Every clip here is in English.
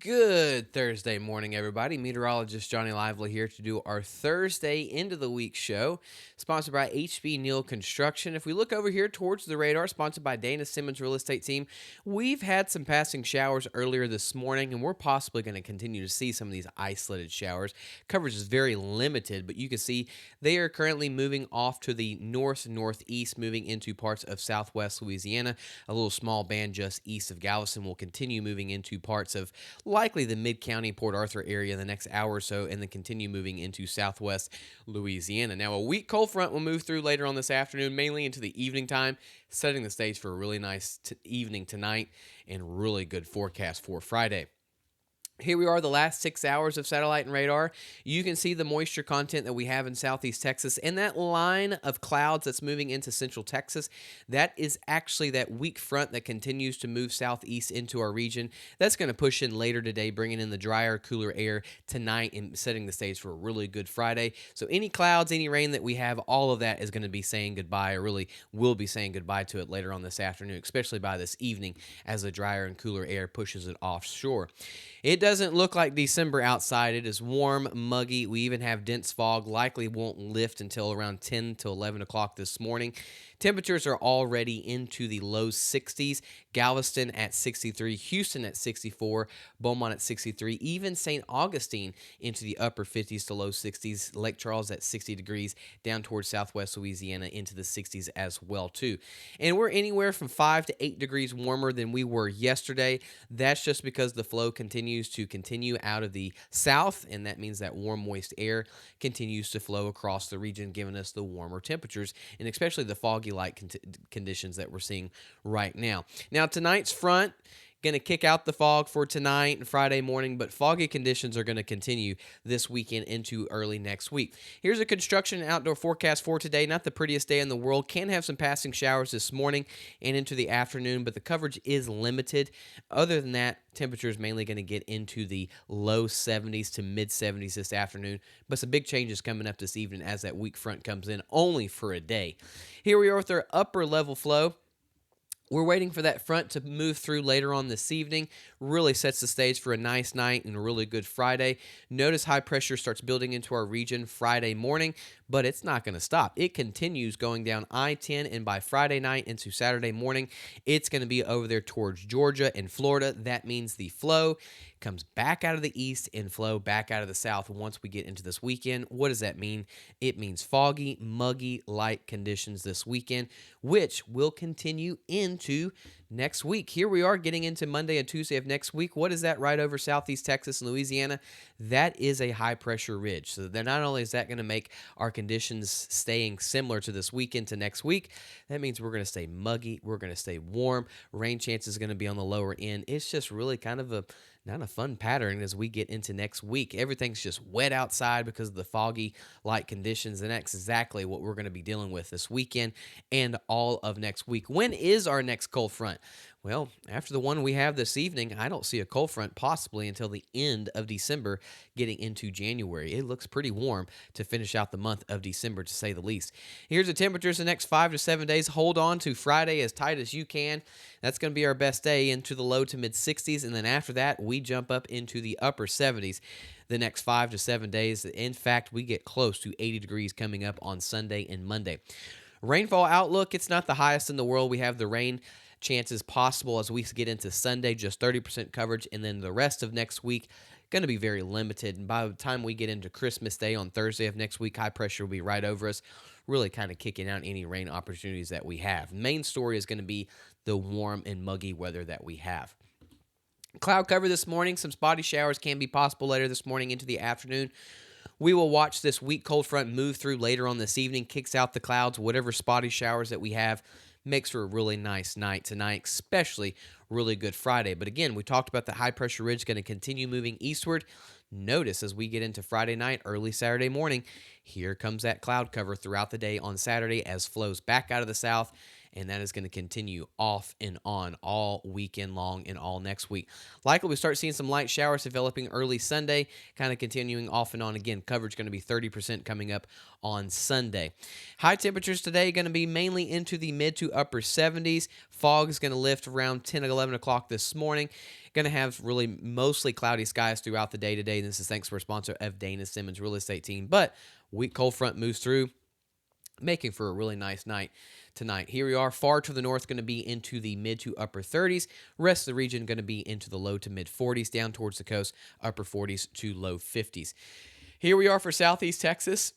Good Thursday morning, everybody. Meteorologist Johnny Lively here to do our Thursday into the week show, sponsored by HB Neal Construction. If we look over here towards the radar, sponsored by Dana Simmons Real Estate Team, we've had some passing showers earlier this morning, and we're possibly going to continue to see some of these isolated showers. Coverage is very limited, but you can see they are currently moving off to the northeast, moving into parts of southwest Louisiana. A little small band just east of Galveston will continue moving into parts of likely the mid-county Port Arthur area in the next hour or so, and then continue moving into southwest Louisiana. Now, a weak cold front will move through later on this afternoon, mainly into the evening time, setting the stage for a really nice evening tonight and really good forecast for Friday. Here we are, the last 6 hours of satellite and radar. You can see the moisture content that we have in southeast Texas, and that line of clouds that's moving into central Texas, that is actually that weak front that continues to move southeast into our region. That's going to push in later today, bringing in the drier, cooler air tonight and setting the stage for a really good Friday. So any clouds, any rain that we have, all of that is going to be saying goodbye, or really will be saying goodbye to it later on this afternoon, especially by this evening as the drier and cooler air pushes it offshore. It doesn't look like December outside. It is warm, muggy. We even have dense fog. Likely won't lift until around 10 to 11 o'clock this morning. Temperatures are already into the low 60s. Galveston at 63, Houston at 64, Beaumont at 63, even St. Augustine into the upper 50s to low 60s. Lake Charles at 60 degrees, down towards southwest Louisiana into the 60s as well too. And we're anywhere from 5 to 8 degrees warmer than we were yesterday. That's just because the flow continues out of the south, and that means that warm, moist air continues to flow across the region, giving us the warmer temperatures, and especially the foggy-like conditions that we're seeing right now. Now, tonight's front going to kick out the fog for tonight and Friday morning, but foggy conditions are going to continue this weekend into early next week. Here's a construction and outdoor forecast for today. Not the prettiest day in the world. Can have some passing showers this morning and into the afternoon, but the coverage is limited. Other than that, temperatures mainly going to get into the low 70s to mid 70s this afternoon, but some big changes coming up this evening as that weak front comes in only for a day. Here we are with our upper level flow. We're waiting for that front to move through later on this evening. Really sets the stage for a nice night and a really good Friday. Notice high pressure starts building into our region Friday morning, but it's not going to stop. It continues going down I-10, and by Friday night into Saturday morning, it's going to be over there towards Georgia and Florida. That means the flow comes back out of the east and flow back out of the south once we get into this weekend. What does that mean? It means foggy, muggy, light conditions this weekend, which will continue into next week. Here we are getting into Monday and Tuesday of next week. What is that right over southeast Texas and Louisiana? That is a high pressure ridge. So that not only is that going to make our conditions staying similar to this weekend to next week, that means we're going to stay muggy, we're going to stay warm, rain chance is going to be on the lower end. It's just really kind of not a fun pattern as we get into next week. Everything's just wet outside because of the foggy light conditions, and that's exactly what we're going to be dealing with this weekend and all of next week. When is our next cold front? Well, after the one we have this evening, I don't see a cold front possibly until the end of December, getting into January. It looks pretty warm to finish out the month of December, to say the least. Here's the temperatures the next 5 to 7 days. Hold on to Friday as tight as you can. That's going to be our best day, into the low to mid 60s, and then after that, we jump up into the upper 70s the next 5 to 7 days. In fact, we get close to 80 degrees coming up on Sunday and Monday. Rainfall outlook, it's not the highest in the world. We have the rain chances possible as we get into Sunday, just 30% coverage, and then the rest of next week going to be very limited. And by the time we get into Christmas Day on Thursday of next week, high pressure will be right over us, really kind of kicking out any rain opportunities that we have. Main story is going to be the warm and muggy weather that we have. Cloud cover this morning. Some spotty showers can be possible later this morning into the afternoon. We will watch this weak cold front move through later on this evening, kicks out the clouds, whatever spotty showers that we have. Makes for a really nice night tonight, especially really good Friday. But again, we talked about the high pressure ridge going to continue moving eastward. Notice as we get into Friday night, early Saturday morning, here comes that cloud cover throughout the day on Saturday as flows back out of the south and that is going to continue off and on all weekend long and all next week. Likely we start seeing some light showers developing early Sunday, kind of continuing off and on again. Coverage going to be 30% coming up on Sunday. High temperatures today going to be mainly into the mid to upper 70s. Fog is going to lift around 10 or 11 o'clock this morning. Going to have really mostly cloudy skies throughout the day today. This is thanks to our sponsor of Dana Simmons Real Estate Team. But weak cold front moves through, making for a really nice night tonight. Here we are, far to the north, going to be into the mid to upper 30s. Rest of the region going to be into the low to mid 40s. Down towards the coast, upper 40s to low 50s. Here we are for Southeast Texas.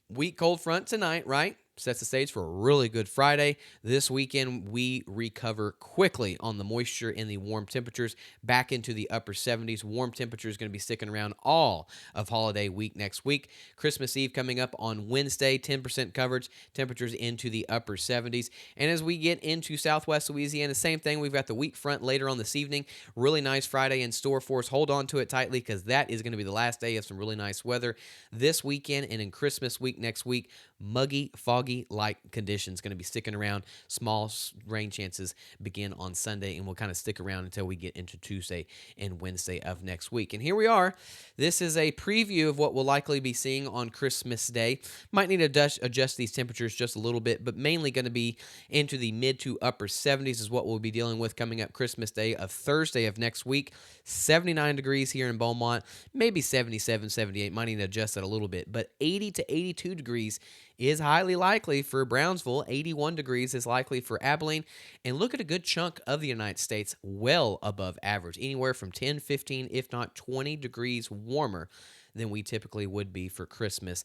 Weak cold front tonight, right? Sets the stage for a really good Friday. This weekend, we recover quickly on the moisture and the warm temperatures back into the upper 70s. Warm temperatures going to be sticking around all of holiday week next week. Christmas Eve coming up on Wednesday, 10% coverage, temperatures into the upper 70s. And as we get into southwest Louisiana, same thing. We've got the weak front later on this evening. Really nice Friday in store for us. Hold on to it tightly because that is going to be the last day of some really nice weather this weekend. And in Christmas week next week, muggy, foggy, light conditions going to be sticking around. Small rain chances begin on Sunday and will kind of stick around until we get into Tuesday and Wednesday of next week. And here we are. This is a preview of what we'll likely be seeing on Christmas Day. Might need to adjust these temperatures just a little bit, but mainly going to be into the mid to upper 70s is what we'll be dealing with coming up Christmas Day of Thursday of next week. 79 degrees here in Beaumont, maybe 77, 78. Might need to adjust that a little bit, but 80 to 82 degrees is highly likely for Brownsville. 81 degrees is likely for Abilene. And look at a good chunk of the United States well above average, anywhere from 10, 15, if not 20 degrees warmer than we typically would be for Christmas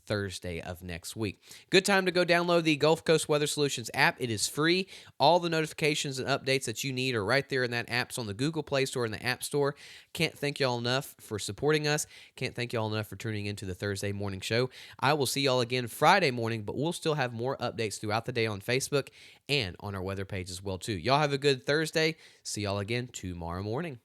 Thursday of next week. Good time to go download the Gulf Coast Weather Solutions app. It is free. All the notifications and updates that you need are right there in that app. It's on the Google Play Store and the App Store. Can't thank y'all enough for supporting us. Can't thank y'all enough for tuning into the Thursday morning show. I will see y'all again Friday morning, but we'll still have more updates throughout the day on Facebook and on our weather page as well too. Y'all have a good Thursday. See y'all again tomorrow morning.